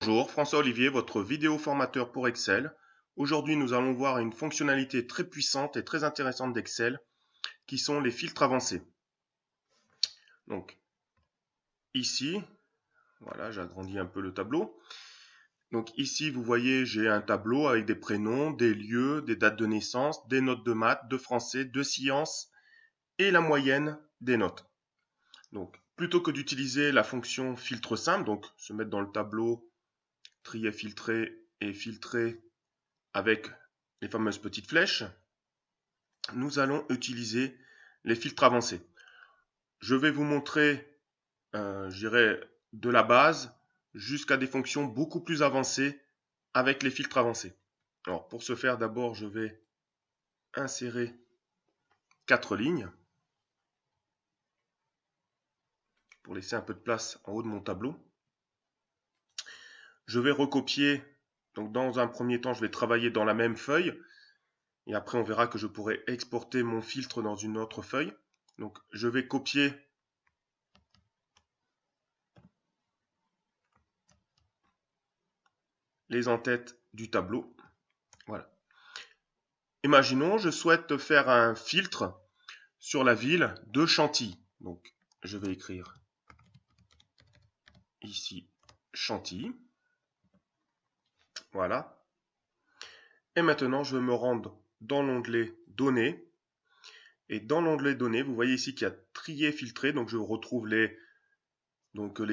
Bonjour, François Olivier, votre vidéo formateur pour Excel. Aujourd'hui, nous allons voir une fonctionnalité très puissante et très intéressante d'Excel, qui sont les filtres avancés. Donc, ici, voilà, j'agrandis un peu le tableau. Donc ici, vous voyez, j'ai un tableau avec des prénoms, des lieux, des dates de naissance, des notes de maths, de français, de sciences et la moyenne des notes. Donc, plutôt que d'utiliser la fonction filtre simple, donc se mettre dans le tableau, trier, filtrer et filtrer avec les fameuses petites flèches, nous allons utiliser les filtres avancés. Je vais vous montrer, je dirais, de la base jusqu'à des fonctions beaucoup plus avancées avec les filtres avancés. Alors, pour ce faire, d'abord, je vais insérer 4 lignes pour laisser un peu de place en haut de mon tableau. Je vais recopier, donc dans un premier temps, je vais travailler dans la même feuille. Et après, on verra que je pourrai exporter mon filtre dans une autre feuille. Donc, je vais copier les en-têtes du tableau. Voilà. Imaginons, je souhaite faire un filtre sur la ville de Chantilly. Donc, je vais écrire ici Chantilly. Voilà. Et maintenant, je vais me rendre dans l'onglet Données. Et dans l'onglet Données, vous voyez ici qu'il y a trier, filtrer. Donc, je retrouve les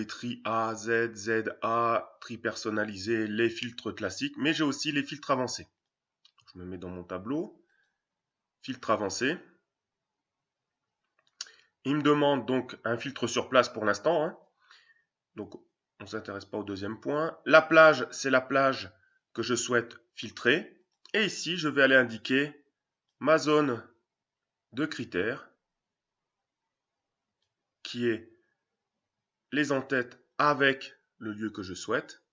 tri A, Z, ZA, tri personnalisé, les filtres classiques. Mais j'ai aussi les filtres avancés. Je me mets dans mon tableau. Filtre avancé. Il me demande donc un filtre sur place pour l'instant, hein. Donc, on ne s'intéresse pas au deuxième point. La plage, c'est la plage que je souhaite filtrer. Et ici, je vais aller indiquer ma zone de critères, qui est les en-têtes avec le lieu que je souhaite.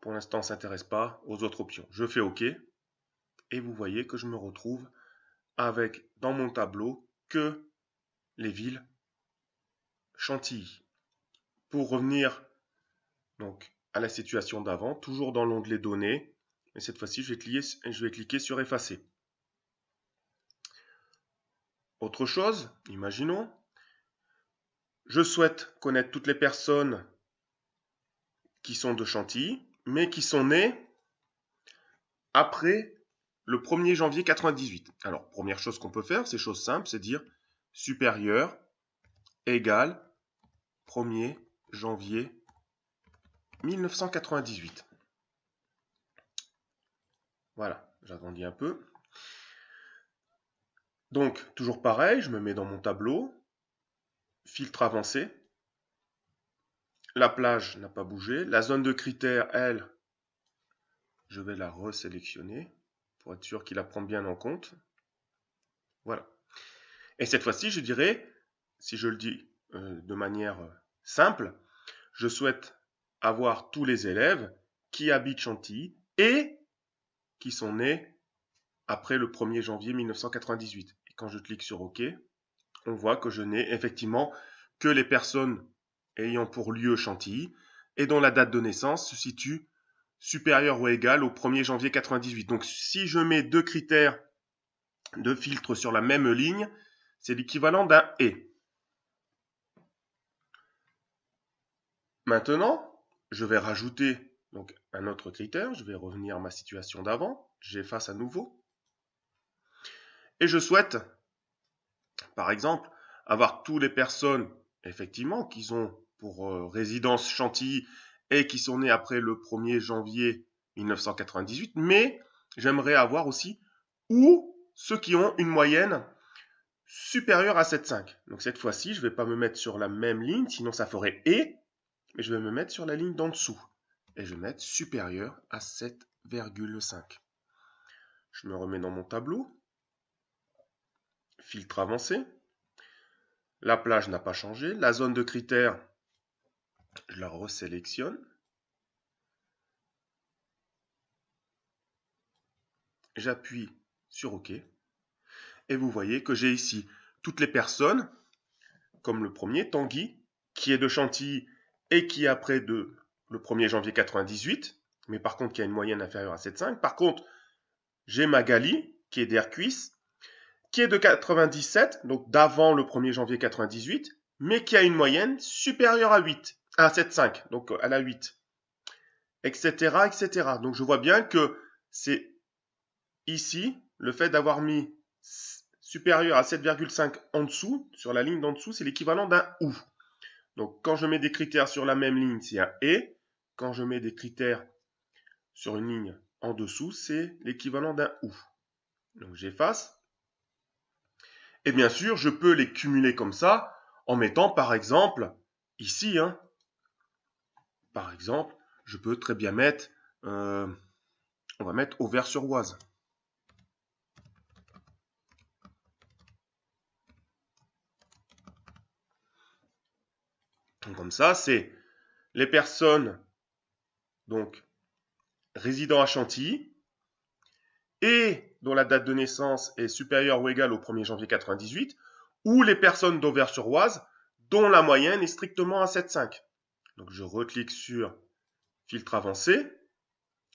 Pour l'instant, on ne s'intéresse pas aux autres options. Je fais OK. Et vous voyez que je me retrouve avec, dans mon tableau, que les villes Chantilly. Pour revenir donc à la situation d'avant, toujours dans l'onglet Données, et cette fois-ci, je vais cliquer sur Effacer. Autre chose, imaginons, je souhaite connaître toutes les personnes qui sont de Chantilly, mais qui sont nées après le 1er janvier 98. Alors, première chose qu'on peut faire, c'est chose simple, c'est dire supérieur égale 1er janvier 1998. Voilà, j'agrandis un peu. Donc, toujours pareil, je me mets dans mon tableau, filtre avancé. La plage n'a pas bougé. La zone de critères, elle, je vais la resélectionner pour être sûr qu'il la prend bien en compte. Voilà. Et cette fois-ci, je dirais, si je le dis de manière simple, je souhaite avoir tous les élèves qui habitent Chantilly et qui sont nés après le 1er janvier 1998. Et quand je clique sur OK, on voit que je n'ai effectivement que les personnes ayant pour lieu Chantilly et dont la date de naissance se situe supérieure ou égale au 1er janvier 98. Donc si je mets deux critères de filtre sur la même ligne, c'est l'équivalent d'un et. Maintenant, je vais rajouter donc un autre critère. Je vais revenir à ma situation d'avant. J'efface à nouveau. Et je souhaite, par exemple, avoir toutes les personnes, effectivement, qui ont pour résidence Chantilly et qui sont nées après le 1er janvier 1998, mais j'aimerais avoir aussi ou ceux qui ont une moyenne supérieure à 7,5. Donc cette fois-ci, je ne vais pas me mettre sur la même ligne, sinon ça ferait et, mais je vais me mettre sur la ligne d'en dessous. Et je vais mettre supérieur à 7,5. Je me remets dans mon tableau. Filtre avancé. La plage n'a pas changé. La zone de critères, je la resélectionne. J'appuie sur OK. Et vous voyez que j'ai ici toutes les personnes, comme le premier, Tanguy, qui est de Chantilly et qui après de le 1er janvier 98, mais par contre qui a une moyenne inférieure à 7,5. Par contre, j'ai Magali, qui est d'Ercuis, qui est de 97, donc d'avant le 1er janvier 98, mais qui a une moyenne supérieure à 8, à 7,5, donc elle a 8, etc., etc. Donc je vois bien que c'est ici, le fait d'avoir mis supérieur à 7,5 en dessous, sur la ligne d'en dessous, c'est l'équivalent d'un OU. Donc quand je mets des critères sur la même ligne, c'est un ET. Quand je mets des critères sur une ligne en dessous, c'est l'équivalent d'un OU. Donc j'efface. Et bien sûr, je peux les cumuler comme ça, en mettant par exemple, ici, par exemple, je peux très bien mettre, on va mettre Auvers-sur-Oise. Comme ça, c'est les personnes donc résidant à Chantilly et dont la date de naissance est supérieure ou égale au 1er janvier 98, ou les personnes d'Auvers-sur-Oise dont la moyenne est strictement à 7,5. Donc je reclique sur filtre avancé,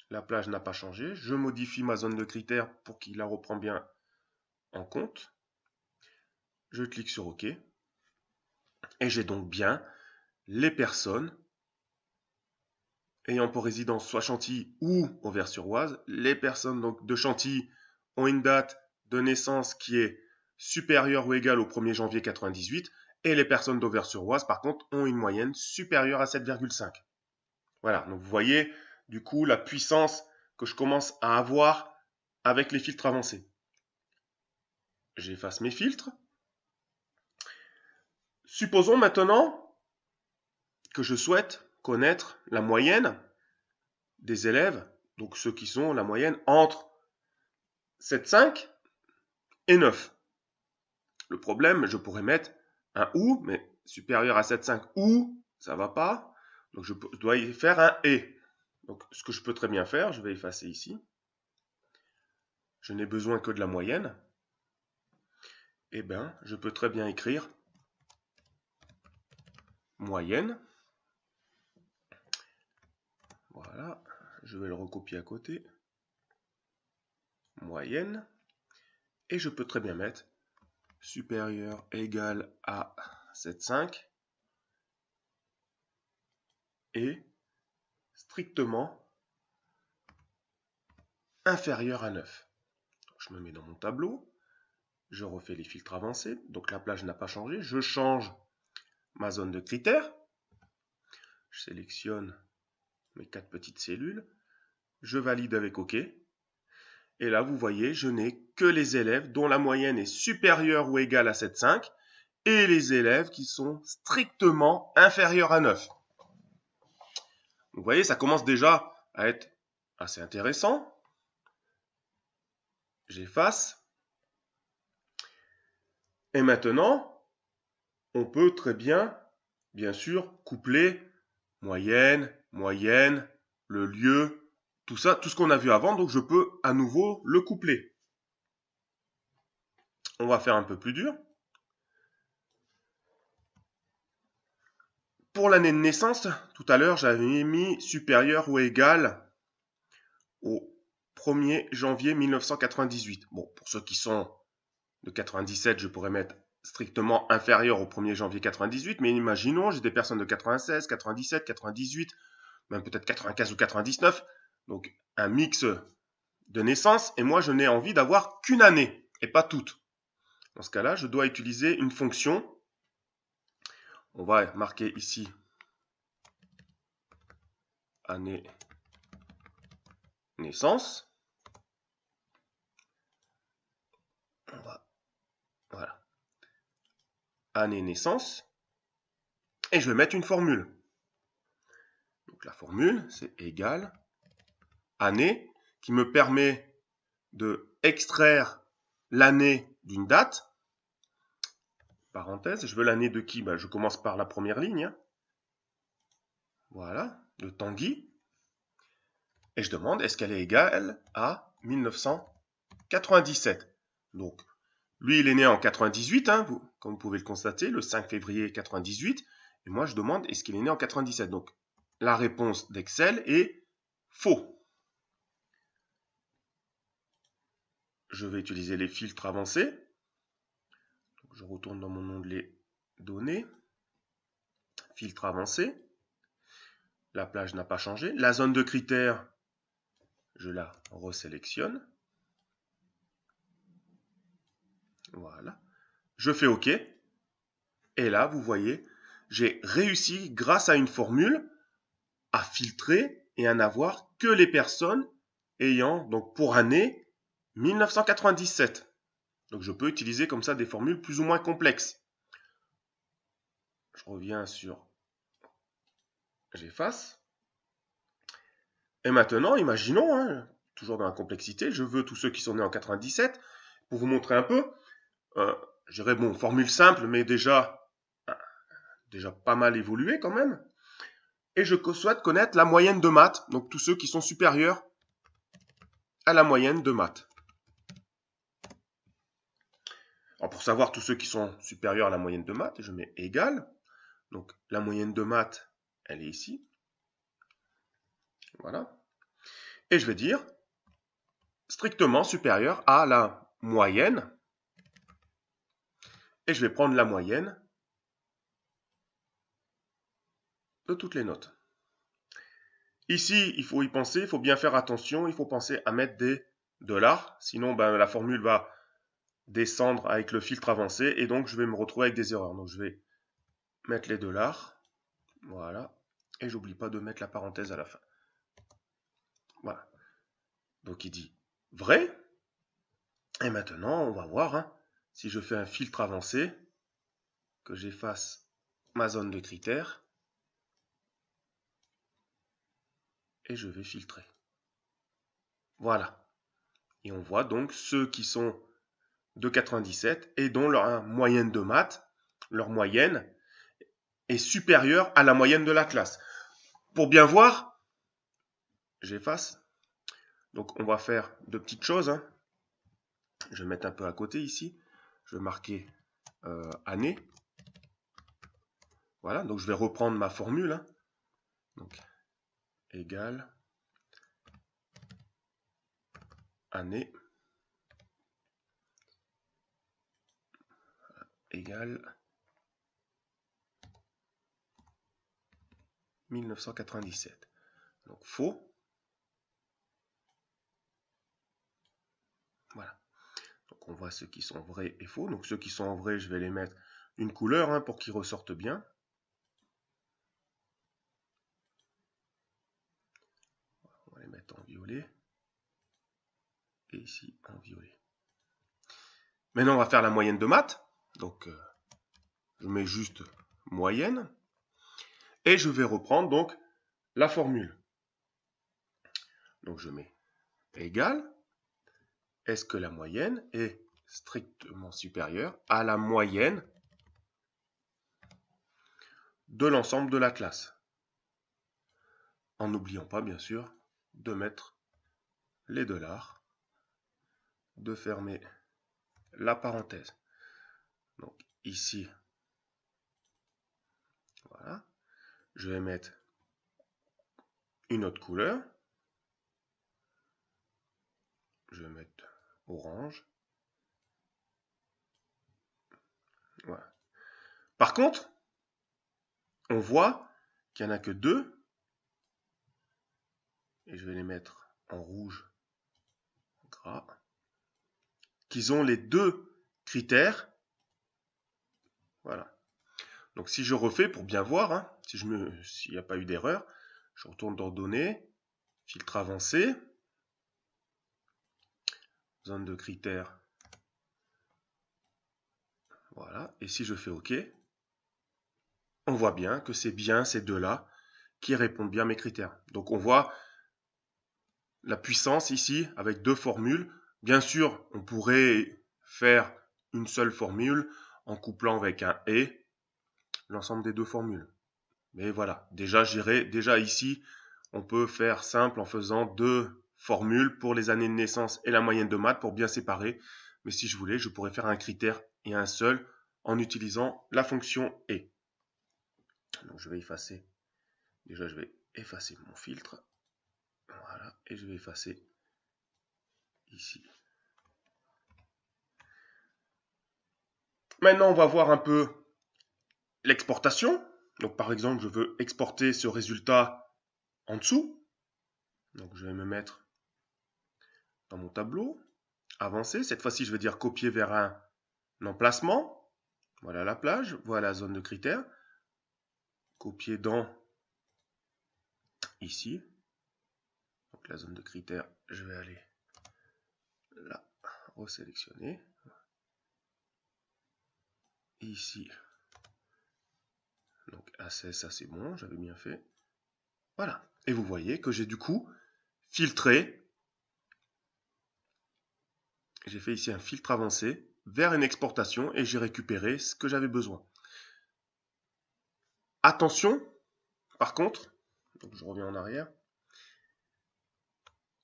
la plage n'a pas changé, je modifie ma zone de critères pour qu'il la reprend bien en compte, je clique sur OK, et j'ai donc bien les personnes ayant pour résidence soit Chantilly ou Auvers-sur-Oise. Les personnes donc de Chantilly ont une date de naissance qui est supérieure ou égale au 1er janvier 98 et les personnes d'Auvers-sur-Oise par contre ont une moyenne supérieure à 7,5. Voilà, donc vous voyez du coup la puissance que je commence à avoir avec les filtres avancés. J'efface mes filtres. Supposons maintenant que je souhaite connaître la moyenne des élèves, donc ceux qui sont la moyenne entre 7,5 et 9. Le problème, je pourrais mettre un OU, mais supérieur à 7,5 ou, ça va pas. Donc je dois y faire un et. Donc ce que je peux très bien faire, je vais effacer ici. Je n'ai besoin que de la moyenne. Eh bien, je peux très bien écrire moyenne. Voilà, je vais le recopier à côté. Moyenne. Et je peux très bien mettre supérieur égal à 7,5 et strictement inférieur à 9. Donc, je me mets dans mon tableau, je refais les filtres avancés, donc la plage n'a pas changé, je change ma zone de critères, je sélectionne mes 4 petites cellules, je valide avec OK, et là vous voyez, je n'ai que les élèves dont la moyenne est supérieure ou égale à 7,5 et les élèves qui sont strictement inférieurs à 9. Vous voyez, ça commence déjà à être assez intéressant. J'efface. Et maintenant, on peut très bien sûr, coupler moyenne, moyenne, le lieu, tout ça, tout ce qu'on a vu avant. Donc, je peux à nouveau le coupler. On va faire un peu plus dur. Pour l'année de naissance, tout à l'heure, j'avais mis supérieur ou égal au 1er janvier 1998. Bon, pour ceux qui sont de 97, je pourrais mettre strictement inférieur au 1er janvier 98, mais imaginons, j'ai des personnes de 96, 97, 98, même peut-être 95 ou 99, donc un mix de naissance, et moi je n'ai envie d'avoir qu'une année, et pas toutes. Dans ce cas-là, je dois utiliser une fonction. On va marquer ici année naissance. Voilà. Année naissance. Et je vais mettre une formule. Donc la formule, c'est égal année, qui me permet de extraire l'année d'une date. Parenthèse, je veux l'année de qui? Je commence par la première ligne. Voilà, de Tanguy. Et je demande, est-ce qu'elle est égale à 1997? Donc, lui, il est né en 98, comme vous pouvez le constater, le 5 février 98. Et moi, je demande, est-ce qu'il est né en 97? Donc, la réponse d'Excel est faux. Je vais utiliser les filtres avancés. Donc, je retourne dans mon onglet données, filtre avancé. La plage n'a pas changé. La zone de critères, je la resélectionne. Voilà. Je fais OK. Et là, vous voyez, j'ai réussi, grâce à une formule, à filtrer et à n'avoir que les personnes ayant, donc pour année, 1997. Donc je peux utiliser comme ça des formules plus ou moins complexes. Je reviens sur j'efface. Et maintenant, imaginons, hein, toujours dans la complexité, je veux tous ceux qui sont nés en 97, pour vous montrer un peu, je dirais, bon, formule simple, mais déjà pas mal évolué quand même. Et je souhaite connaître la moyenne de maths, donc tous ceux qui sont supérieurs à la moyenne de maths. Alors pour savoir tous ceux qui sont supérieurs à la moyenne de maths, je mets égal. Donc la moyenne de maths, elle est ici. Voilà. Et je vais dire strictement supérieur à la moyenne. Et je vais prendre la moyenne de toutes les notes. Ici, il faut y penser, il faut bien faire attention, il faut penser à mettre des $, sinon ben, la formule va descendre avec le filtre avancé et donc je vais me retrouver avec des erreurs. Donc je vais mettre les $, voilà, et j'oublie pas de mettre la parenthèse à la fin. Voilà. Donc il dit vrai. Et maintenant, on va voir, hein, si je fais un filtre avancé, que j'efface ma zone de critères, et je vais filtrer. Voilà. Et on voit donc ceux qui sont de 97 et dont leur moyenne de maths, leur moyenne, est supérieure à la moyenne de la classe. Pour bien voir, j'efface. Donc on va faire deux petites choses, hein. Je vais mettre un peu à côté ici. Je vais marquer année. Voilà, donc je vais reprendre ma formule, hein. Donc, égale année égale 1997. Donc faux. Voilà. Donc on voit ceux qui sont vrais et faux. Donc ceux qui sont en vrai, je vais les mettre une couleur, hein, pour qu'ils ressortent bien. On va les mettre en violet. Et ici en violet. Maintenant, on va faire la moyenne de maths. Donc, je mets juste moyenne. Et je vais reprendre donc la formule. Donc, je mets égal. Est-ce que la moyenne est strictement supérieure à la moyenne de l'ensemble de la classe? En n'oubliant pas, bien sûr, de mettre les $, de fermer la parenthèse. Donc, ici, voilà. Je vais mettre une autre couleur. Je vais mettre orange. Voilà. Par contre, on voit qu'il n'y en a que deux. Et je vais les mettre en rouge gras. Qu'ils ont les deux critères. Voilà. Donc si je refais pour bien voir, hein, s'il n'y a pas eu d'erreur, je retourne dans données, filtre avancé, zone de critères. Voilà. Et si je fais OK, on voit bien que c'est bien ces deux-là qui répondent bien à mes critères. Donc on voit la puissance ici avec deux formules. Bien sûr, on pourrait faire une seule formule en couplant avec un « et » l'ensemble des deux formules. Mais voilà, déjà ici, on peut faire simple en faisant deux formules pour les années de naissance et la moyenne de maths pour bien séparer. Mais si je voulais, je pourrais faire un critère et un seul en utilisant la fonction « et ». Donc je vais effacer. Déjà, je vais effacer mon filtre. Voilà, et je vais effacer ici. Maintenant, on va voir un peu l'exportation. Donc, par exemple, je veux exporter ce résultat en dessous. Donc, je vais me mettre dans mon tableau, avancer. Cette fois-ci, je vais dire copier vers un emplacement. Voilà la plage, voilà la zone de critères. Copier dans ici. Donc, la zone de critères, je vais aller là, resélectionner. Ici, donc A16, ça c'est bon, j'avais bien fait. Voilà. Et vous voyez que j'ai du coup filtré. J'ai fait ici un filtre avancé vers une exportation et j'ai récupéré ce que j'avais besoin. Attention, par contre, donc je reviens en arrière,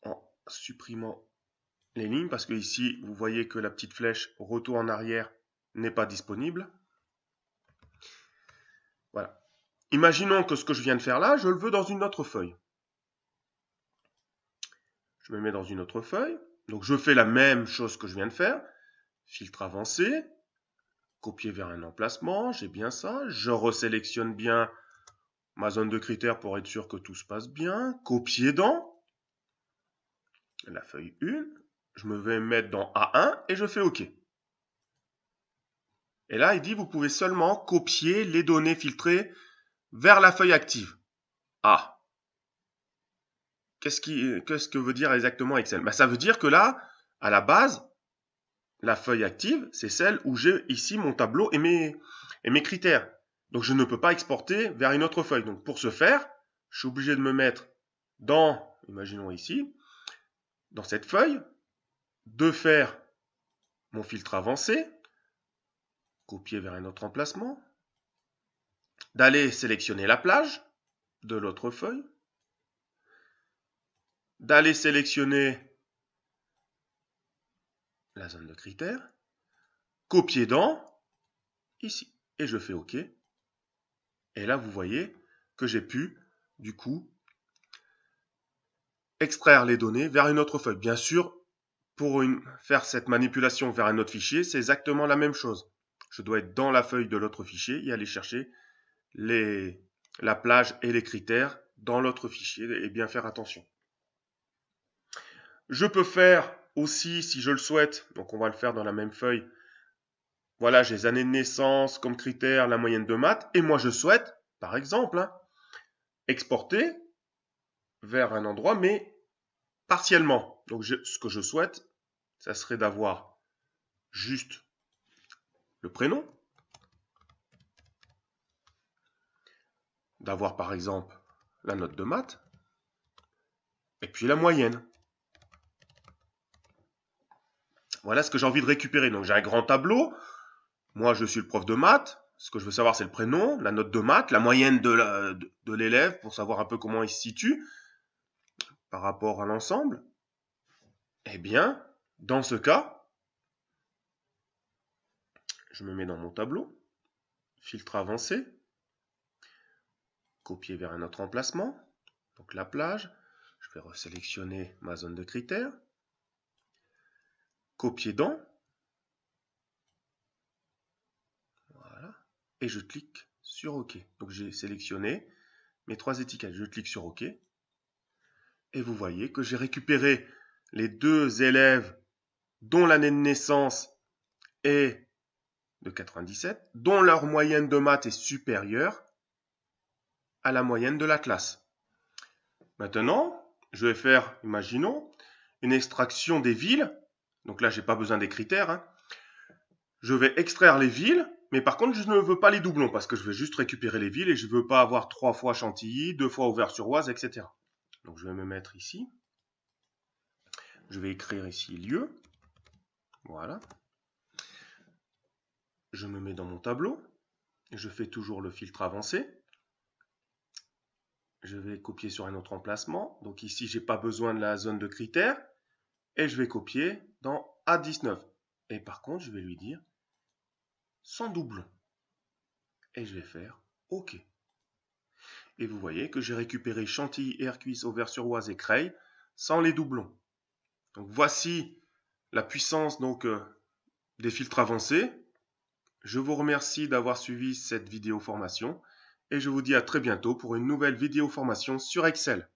en supprimant les lignes, parce que ici, vous voyez que la petite flèche retour en arrière n'est pas disponible. Voilà. Imaginons que ce que je viens de faire là, je le veux dans une autre feuille. Je me mets dans une autre feuille. Donc je fais la même chose que je viens de faire. Filtre avancé. Copier vers un emplacement. J'ai bien ça. Je resélectionne bien ma zone de critères pour être sûr que tout se passe bien. Copier dans la feuille 1. Je me vais mettre dans A1 et je fais OK. Et là, il dit vous pouvez seulement copier les données filtrées vers la feuille active. Ah. Qu'est-ce que veut dire exactement Excel? Ça veut dire que là, à la base, la feuille active, c'est celle où j'ai ici mon tableau et mes critères. Donc je ne peux pas exporter vers une autre feuille. Donc pour ce faire, je suis obligé de me mettre dans, imaginons ici, dans cette feuille, de faire mon filtre avancé, copier vers un autre emplacement, d'aller sélectionner la plage de l'autre feuille, d'aller sélectionner la zone de critères, copier dans, ici, et je fais OK. Et là, vous voyez que j'ai pu, du coup, extraire les données vers une autre feuille. Bien sûr, pour faire cette manipulation vers un autre fichier, c'est exactement la même chose. Je dois être dans la feuille de l'autre fichier et aller chercher la plage et les critères dans l'autre fichier et bien faire attention. Je peux faire aussi, si je le souhaite, donc on va le faire dans la même feuille, voilà, j'ai les années de naissance comme critère, la moyenne de maths, et moi je souhaite, par exemple, exporter vers un endroit, mais partiellement. Donc ce que je souhaite, ça serait d'avoir juste le prénom, d'avoir par exemple la note de maths, et puis la moyenne. Voilà ce que j'ai envie de récupérer. Donc j'ai un grand tableau, moi je suis le prof de maths, ce que je veux savoir c'est le prénom, la note de maths, la moyenne de l'élève pour savoir un peu comment il se situe par rapport à l'ensemble. Eh bien, dans ce cas, je me mets dans mon tableau, filtre avancé, copier vers un autre emplacement, donc la plage, je vais resélectionner ma zone de critères, copier dans, voilà, et je clique sur OK. Donc j'ai sélectionné mes 3 étiquettes, je clique sur OK, et vous voyez que j'ai récupéré les 2 élèves dont l'année de naissance est de 97, dont leur moyenne de maths est supérieure à la moyenne de la classe. Maintenant, je vais faire, imaginons, une extraction des villes. Donc là, je n'ai pas besoin des critères. Hein. Je vais extraire les villes, mais par contre, je ne veux pas les doublons parce que je vais juste récupérer les villes et je ne veux pas avoir 3 fois Chantilly, 2 fois Auvers-sur-Oise, etc. Donc je vais me mettre ici. Je vais écrire ici lieu. Voilà. Je me mets dans mon tableau. Je fais toujours le filtre avancé. Je vais copier sur un autre emplacement. Donc ici, je n'ai pas besoin de la zone de critères. Et je vais copier dans A19. Et par contre, je vais lui dire sans doublon. Et je vais faire OK. Et vous voyez que j'ai récupéré Chantilly, Ercuis, Auvers-sur-Oise et Creil sans les doublons. Donc voici la puissance des filtres avancés. Je vous remercie d'avoir suivi cette vidéo formation et je vous dis à très bientôt pour une nouvelle vidéo formation sur Excel.